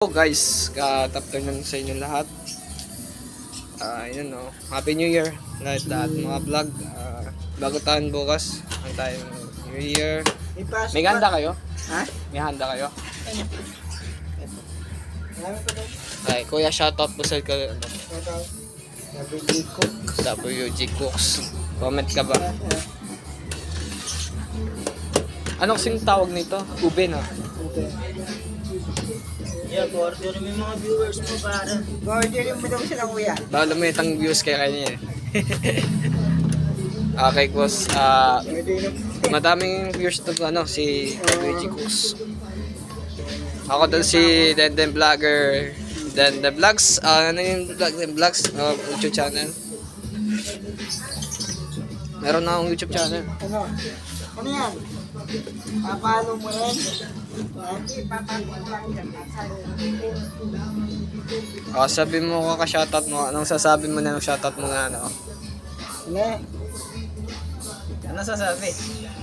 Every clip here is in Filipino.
So guys, afternoon sa inyo lahat. Ayun Happy New Year lahat mga vlog. Bago tayo bukas, ang tayong New Year. May handa kayo? Ha? May handa kayo? Ay, kuya, shoutout po sa WG Cooks. Comment ka ba? Anong kasing tawag nito? Ube na. Yeah, order mo yung mga viewers mo para. Order mo daw sila kuya. Bawal mo itang views kay kanya eh. Okay, boss. Madaming viewers to si WG Cooks. Ako doon si Denden Vlogger. Denden Vlogs. Ano yung Denden Vlogs? YouTube channel. Meron na akong YouTube channel. Ano yan? Papalo mo rin. Sabi mo shoutout mo. Anong sasabi mo na ng shoutout mo na ano? Ano sasabi?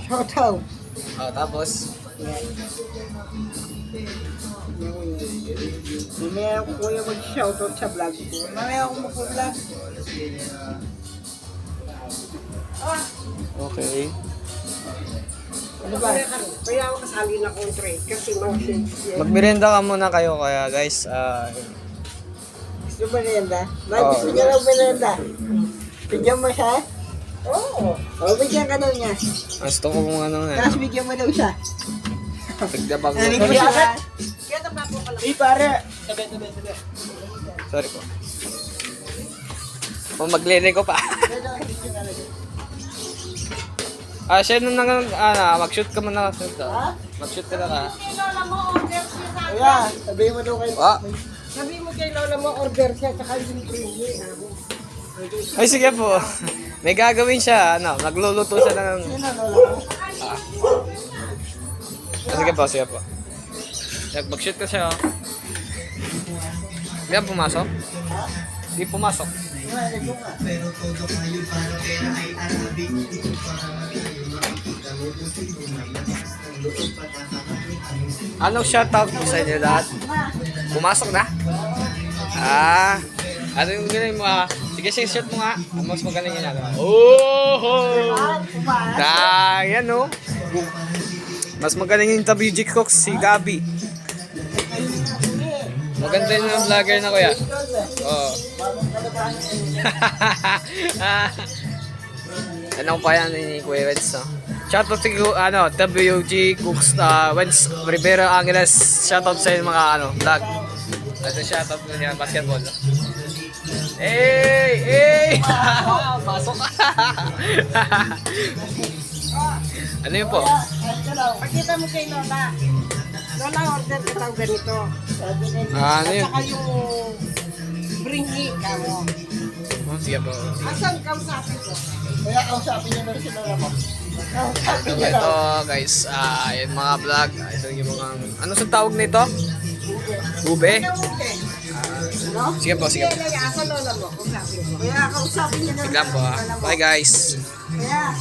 Shoutout. Tapos? Mamaya ako kuya mag-shoutout sa vlog ko. Mamaya ako mag-vlog. Okay. Ano ba? Kaya ako kasali na contract kasi Magmerenda ka muna kayo kaya guys. Gusto ba merienda? Gusto niya lang merienda. Bigyan mo siya? Oo. Bigyan ka daw niya. Gusto ko kung ano nga. Tapos bigyan mo daw siya. Pagdabag mo. Kaya tama po ka lang. Pare. Tabi. Sorry po. Maglilin ko pa. Siya nung mag-shoot ka muna. Mag-shoot ka na ka. Kuya, sabihin mo daw kayo. Sabi mo kay Lola mo, order siya, tsaka yung premium. Ay, sige po. May gagawin siya. Nagluluto siya ng... Sino Lola mo? Sige po. Mag-shoot ka siya. Di ba pumasok? Di pumasok. Anong shoutout mo sa inyo lahat? Pumasok na? Ano yung galing mo Sige, shoot mo nga. Mas magaling yun yan Mas magaling yung WG Cooks, si Gabi. Maganda yung vlogger na kuya. Ano pa yan ni Kuya Reds, Shoutout si WG Cooks, Wens Rivera Angeles. Shoutout sa yung mga vlog. Ito shoutout mo niya, basketball. Hey! Pasok ka! Ano yun po? Pagkita mo kay Lola. Lola, order ka tao ganito. Ano yun? At saka yung bringi ka mo. Sige po. Asan kausapin ko? Kaya kausapin niyo na si Lola mo. Kausapin niyo Ito daw. guys, yung mga vlog. Ito yung mga... Ano sa tawag nito? Ube? Sige po. Kaya asan Lola mo? Kausapin ko. Kaya kausapin niyo na. Sige lang po. Bye guys. Kaya